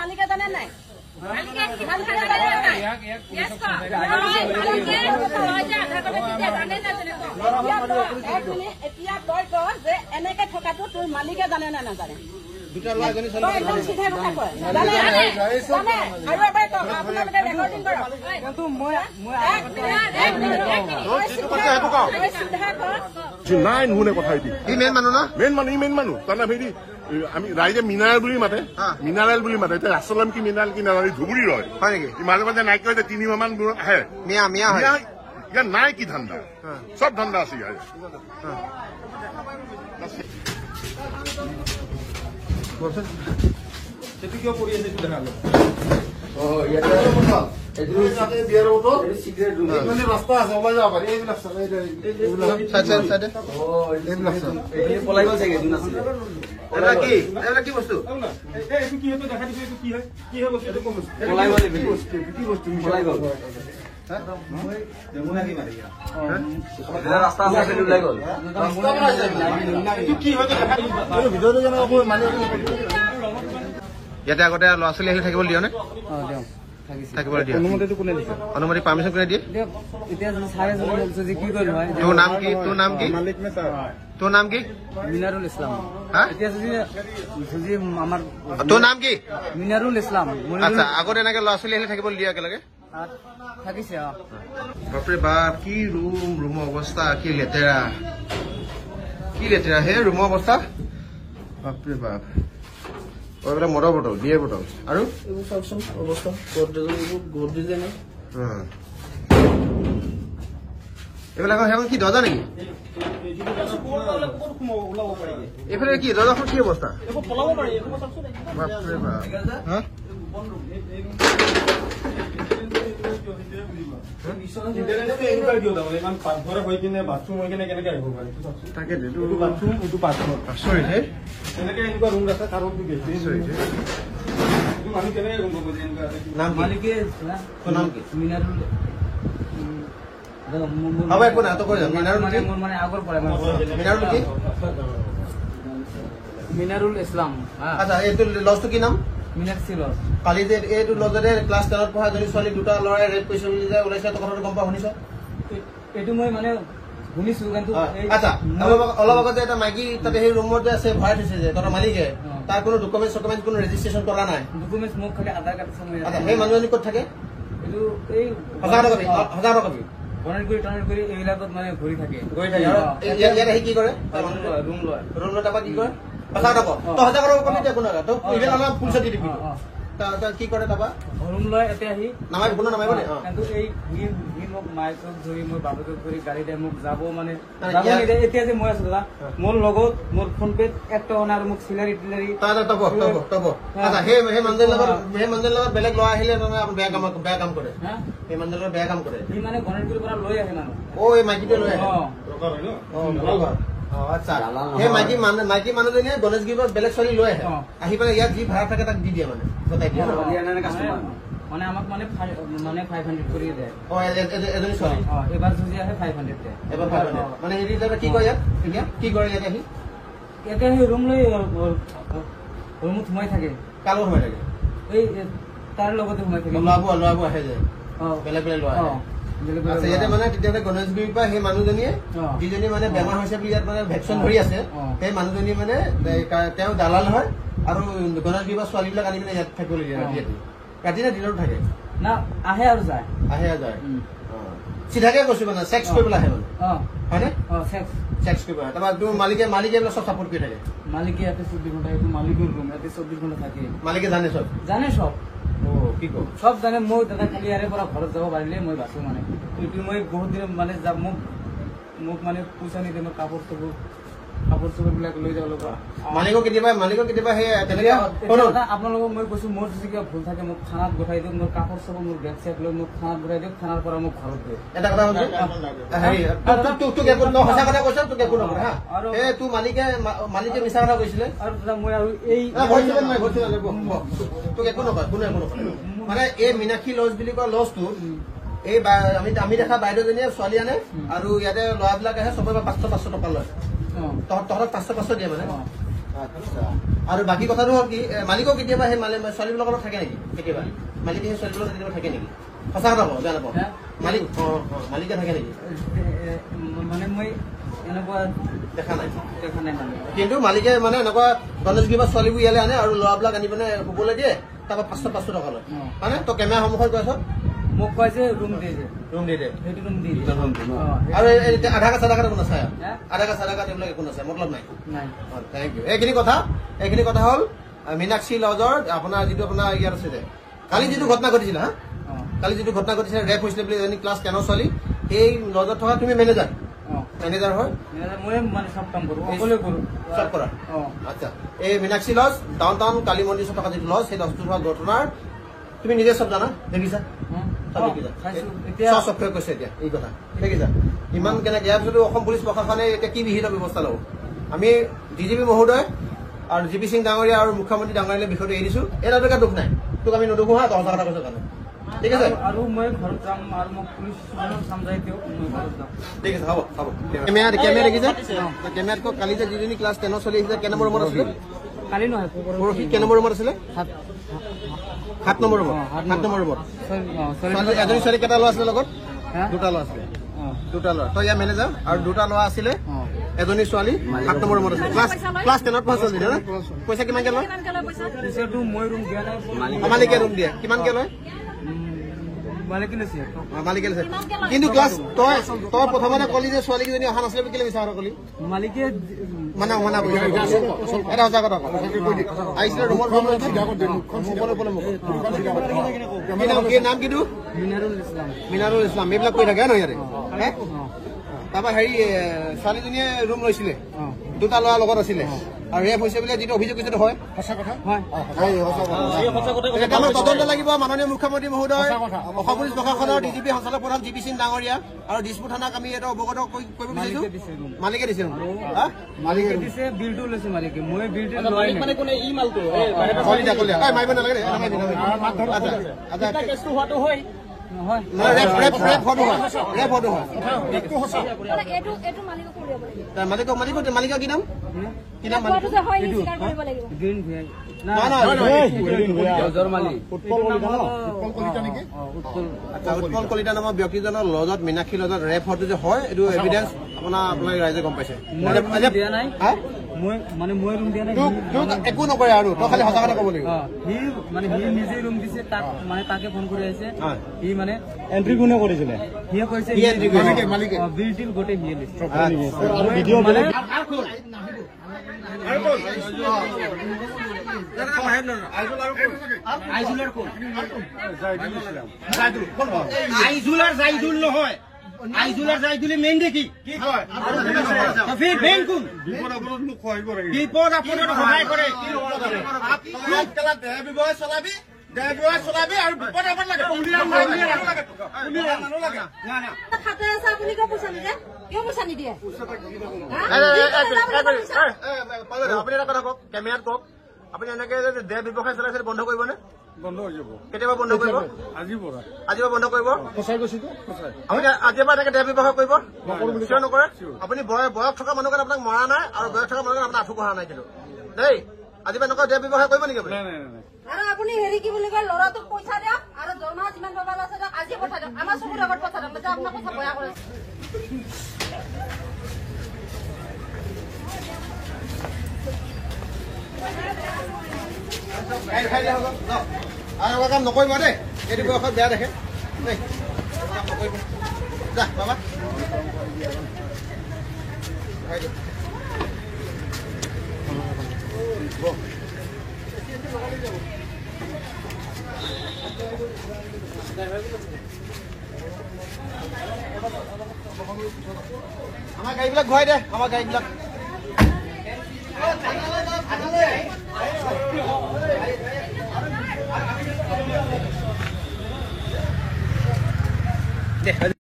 মালিকে জানে নাই এতিয়া তই ক যে এনেকে থকাটো তোৰ মালিকে জানে নে নাজানে একদম চিধা কথা কয় আৰু এবাৰ কওক আপোনালোকে ৰেকৰ্ডিং নাই নুশুনে কথা মেইন মানুহ তাৰমানে হেৰি আমি ৰাইজে মিনাৰেল বুলি মাতে এতিয়া ৰাস্তালাম কি মিনাৰেল কি নাজানি ধুবুৰী ৰয় হয় নেকি মাজে মাজে নাইকিয়া হৈছে 3 মাহ মান দূৰত আহে ইয়াত নাই কি ধান্দা চব ধান্দা আছে ইয়াৰ কিয় কৰি আছে দেখা ৰাস্তা আছে ওলাই যাব পাৰি এইবিলাক পলাই গ'ল চাগে কি বস্তু দেখা দিছো কি হয় কি বস্তু পলাই গ'ল ইয়াতে আগতে ল'ৰা ছোৱালী আহি থাকিব দিয় নে অনুমতি পাৰ্মিশ্যন কোনে দিয়ে তোৰ নাম কি মিনাৰুল ইছলাম তোৰ নাম কি মিনাৰুল ইছলাম আচ্ছা আগতে এনেকে ল'ৰা ছোৱালী আহি থাকিব দিয়ে একেলগে থাকিছে বাপৰে বাপ কি ৰুমৰ অৱস্থা কি লেতেৰা হে ৰুমৰ অৱস্থা বাপৰে বাপ মদৰ বটল বিয়েৰ বটল আৰু এইবিলাক সেইখন কি দৰ্জা নেকি এইফালে কি দৰ্জাখন কি অৱস্থা বাপৰে বাপ পাকঘৰ হৈ কিনে বাথৰুম হৈ কিনে কেনেকে আহিব পাৰে তাকে এনেকে এনেকুৱা ৰুম আছে তাৰ মানুহ কেনেকে ৰুম মালিকে মিনাৰুল মিনাৰুল ইছলাম আচ্ছা এইটো লজটো কি নাম মিনাক্ষী লজ কালি যে এইটো লজতে ক্লাছ 10ত পঢ়া যদি ছোৱালী দুটা ল'ৰাই ৰেপ কৰিছে বুলি যে ওলাইছে কথাটো গম পোৱা শুনিছ এইটো মই মানে শুনিছো কিন্তু আচ্ছা অলপ আগতে এটা মাইকী তাতে সেই ৰুমতে আছে ভৰাই থৈছে যে তহঁতৰ মালিকে তাৰ কোনো ডকুমেণ্ট কোনো ৰেজিষ্ট্ৰেশ্যন কৰা নাই ডকুমেণ্ট মোক খালি আধাৰ কাৰ্ড আচ্ছা সেই মানুহজনী ক'ত থাকে এইটো এই হাজাৰ টকা টনেট কৰি এইবিলাকত মানে ঘূৰি থাকে ইয়াত আহি কি কৰে ৰুম লয় তাৰপৰা কি কৰে হাজাৰ টকা তই হাজাৰ টকা কমি একো নহয় তই পুলিচত দি দিবি কি কৰে তাৰপৰা ৰুম লয় এতিয়া আহি নামাৰিব নামাৰিব নে কিন্তু এই মোক মাইকক ধৰি মোৰ বাপেকক ধৰি গাড়ীতে মোক যাব মানে এতিয়া যে মই আছো দাদা মোৰ লগত মোৰ ফোন পেত 1 টকা আৰু মোক চিলাৰী টিলাৰী সেই মানুহৰ লগত বেলেগ ল'ৰা আহিলে বেয়া কাম কৰে সেই মানুহৰ লগত বেয়া কাম কৰে সি মানে গণেশগুৰিৰ পৰা লৈ আহে মানুহ এই মাইকীটোৱে লৈ আহে আচ্ছা সেই মাইকী মানুহজনীয়ে গণেশগুৰিৰ পৰা বেলেগ ছোৱালী লৈ আহে আহি পেলাই ইয়াত যি ভাড়া থাকে তাক দি দিয়ে মানে গতাই দিয়ে মানে আমাক মানে 500 কৰি দিয়ে এজনী ছোৱালী এবাৰ যদি আহে 500 দিয়ে এবাৰ 500 মানে হেৰি কি কয় ইয়াত এতিয়া কি কৰে ইয়াত আহি ৰুম লৈ ৰুমত সোমাই থাকে কাৰ লগত সোমাই থাকে এই তাৰ লগতে সোমাই থাকে ল'ৰাবোৰ আহে যে বেলেগ ল'ৰা আচ্ছা ইয়াতে মানে তেতিয়াহ'লে গণেশগুৰিৰ পৰা সেই মানুহজনীয়ে যিজনী মানে বেমাৰ হৈছে বুলি ইয়াত মানে ভেকচিন ধৰি আছে সেই মানুহজনী মানে তেওঁ দালাল হয় আৰু গণেশগুৰিৰ পৰা ছোৱালীবিলাক আনি পিনে ইয়াত থাকিবলৈ দিয়ে ৰাতি নে দিনতো থাকে না আহে আৰু যায় চিধাকে কৈছো মানে চেক্স কৰিবলৈ আহে মানে হয়নে চেক্স কৰিব আহে তাৰপৰা তোৰ মালিকে এইবিলাক চব চাপৰ্ট কৰি থাকে মালিকে ইয়াতে 24 ঘণ্টা এইটো মালিকৰ ৰুম ইয়াতে 24 ঘণ্টা থাকে মালিকে জানে চব কি কওঁ সব জানে মই দাদা খালি ইয়াৰে পৰা ঘৰত যাব পাৰিলে মই বাচো মানে এইটো মই বহুত দিন মানে মোক মানে পইচা নিদিয়ে মই কাপোৰ বিলাক লৈ যাব লগা মালিকক কেতিয়াবা সেই তেনেকে আপোনালোকক মই কৈছো মোৰ যদি কিবা ভুল থাকে মোক খানাত গঠাই দিয়ক মোৰ কাপোৰ চাপোৰ মোৰ বেগ চেগ লৈ মোক খানাত গঠাই দিয়ক খানাৰ পৰা মোক ঘৰত দিয়ক এটা কথা তোক একো সঁচা কথা কৈছ তোক একো নকৰে হা এই তোৰ মালিকে মিছা কথা কৈছিলে আৰু দাদা মই আৰু এই তোক একো নকয় কোনো একো নকৰে মানে এই মীনাক্ষী লজ বুলি কোৱা লজটো এই আমি দেখা বাইদেউজনীয়ে ছোৱালী আনে আৰু ইয়াতে ল'ৰাবিলাক আহে চবৰে 500 টকা লয় তহঁতক 500 দিয়ে মানে আৰু বাকী কথাটো হ'ল কি মালিকক কেতিয়াবা সেই ছোৱালীবিলাকৰ লগত থাকে নেকি কেতিয়াবা মালিকে সেই ছোৱালীবিলাকৰ কেতিয়াবা থাকে নেকি সঁচা কথা কওঁ বেয়া নাপাওঁ মালিকে থাকে নেকি মানে মই এনেকুৱা দেখা নাই মানে কিন্তু মালিকে মানে এনেকুৱা গণেশগুৰি বা ছোৱালীবোৰ ইয়ালৈ আনে আৰু ল'ৰাবিলাক আনি পিনে শুবলৈ দিয়ে তাৰপৰা 500 টকা লয় মানে তই কেমেৰা সন্মুখত কৈছ মোক কয় যে ৰুম দি দে সেইটো ৰুম দি আৰু আধাৰ কাৰ্ড চাধাৰ কাৰ্ড একো নাচায় আধাৰ কাৰ্ড চাধাৰ কাৰ্ড এইবিলাক একো নাচায় মতলব নাই থেংক ইউ এইখিনি কথা হ'ল মীনাক্ষী লজৰ আপোনাৰ যিটো আপোনাৰ ইয়াত আছে যে কালি যিটো ঘটনা ঘটিছিলে ৰেপ হৈছিলে বুলি এজনী ক্লাছ 10ৰ ছোৱালী সেই লজত থকা তুমি মেনেজাৰ হয় মই মানে চব কাম কৰোঁ অকলে কৰোঁ চব কৰা আচ্ছা এই Meenakshi lodge down town Kali মন্দিৰ থকা যিটো লজ সেই লজটো হোৱা ঘটনাৰ তুমি নিজে চব জানা দেখিছা চব কৈছে এতিয়া এই কথা দেখিছা ইমান কেনেকে ইয়াৰ পিছতো অসম পুলিচ প্ৰশাসনে এতিয়া কি বিহিত ব্যৱস্থা ল'ব আমি ডিজিপি মহোদয় আৰু জি পি সিং ডাঙৰীয়া আৰু মুখ্যমন্ত্ৰী ডাঙৰীয়ালৈ বিষয়টো এৰি দিছো এটা দুখ নাই তোক আমি নুদুখো হা দহ কথা কৈছো কাৰণে ঠিক আছে আৰু মই ঘৰত যাম আৰু মোক পুলিচ সমজাই দিয়ক মই ঘৰত যাম ঠিক আছে হ'ব কেমেৰা দেখিছে কেমেৰাত কালি যে যিজনী ক্লাছ 10ৰ চলি আহিছে কেই নম্বৰ ৰুমত আছিলে কালি নহয় পৰহি কেই নম্বৰ ৰুমত আছিলে 7 নম্বৰ ৰুমত এজনী ছোৱালী কেইটা ল'ৰা আছিলে লগত দুটা ল'ৰা আছিলে তই ইয়াৰ মেনেজাৰ আৰু দুটা ল'ৰা আছিলে এজনী ছোৱালী 7 নম্বৰ ৰুমত আছিলে ক্লাছ 10ত পঢ়িছিল পইচা কিমানকে লয় পইচাটো মই ৰুম দিয়া নাই মালিকে ৰুম দিয়ে কিমানকে লয় মালিকে লৈছে কিন্তু ক্লাছ তই প্ৰথমতে কলি যে ছোৱালীকেইজনী অহা নাছিলে কেলে মিছা কথা কলি মালিকে মানা এটা সঁচা কথা আহিছিলে ৰুমত নাম কিটো মিনাৰুল ইছলাম এইবিলাক কৈ থাকে নহয় ইয়াতে তাৰপৰা হেৰি ছোৱালীজনীয়ে ৰুম লৈছিলে দুটা ল'ৰাৰ লগত আছিলে আৰু ৰেপ হৈছে বোলে যিটো অভিযোগ হৈছে হয় তদন্ত লাগিব মাননীয় মুখ্যমন্ত্ৰী মহোদয় অসম পুলিচ প্ৰশাসনৰ ডিজিপি সঞ্চালক প্ৰধান জি পি সিং ডাঙৰীয়া আৰু দিছপুৰ থানাক আমি এটা অৱগত কৰিব বিচাৰিছো মালিকে দিছে মালিকে দিছে বিলটো লৈছে মালিকে মই বিলটো মানে কোনে ই মালটো মাৰিব নালাগে মালিকৰ কি নাম উৎপল কলিতা নামৰ ব্যক্তিজনৰ লজত মীনাক্ষী লজত ৰেপ হোৱাটো যে হয় এইটো এভিডেন্স আপোনালোকে ৰাইজে গম পাইছে একো নকৰে আৰু তই খালি সঁচা কথা ক'ব লাগিব সি নিজে ৰুম দিছে তাক মানে তাকে ফোন কৰি আহিছে সি মানে এন্ট্ৰি কোনে কৰিছিলে সিয়ে কৈছে বিল গোটেই সিয়ে দিছে জাইদুল নহয় আইজুলাৰ জাইদুলি মেইন দেখি ফিৰ মেইন কোন বিপদ আপদত সহায় কৰে চলাবি আৰু বিপদ আপদ লাগে আপুনি এটা কথা কওক কেমেৰাত কওক আপুনি এনেকে দেহ ব্যৱসায় চলাইছে বন্ধ কৰিবনে বন্ধ হৈ যাব কেতিয়াবা বন্ধ কৰিব আজিৰ বন্ধ কৰিব সঁচাই কৈছো আপুনি আজিৰ পৰা এনেকে দেহ ব্যৱসায় কৰিব কিয় নকৰে আপুনি বয়স থকা মানুহ কাৰণে আপোনাক মৰা নাই আৰু বয়স থকা মানুহ আপোনাৰ আঁঠু কঢ়া নাই কিন্তু দেই আজি পৰা এনেকুৱা দেহ ব্যৱসায় কৰিব নেকি আৰু আপুনি হেৰি কি বুলি কয় ল'ৰাটোক পইচা দিয়ক আৰু দৰমহা যিমান পাব আছে দিয়ক আজি পঠাই দিয়ক আমাৰ চকুৰ আগত পঠাই দিয়ক আপোনাৰ কথা বেয়া কৰে আৰু কাম নকৰিব দেই এইটো বয়সত বেয়া দেখে দেই নকৰিব যা বাবা আমাৰ গাড়ীবিলাক ঘূৰাই দে আমাৰ গাড়ীবিলাক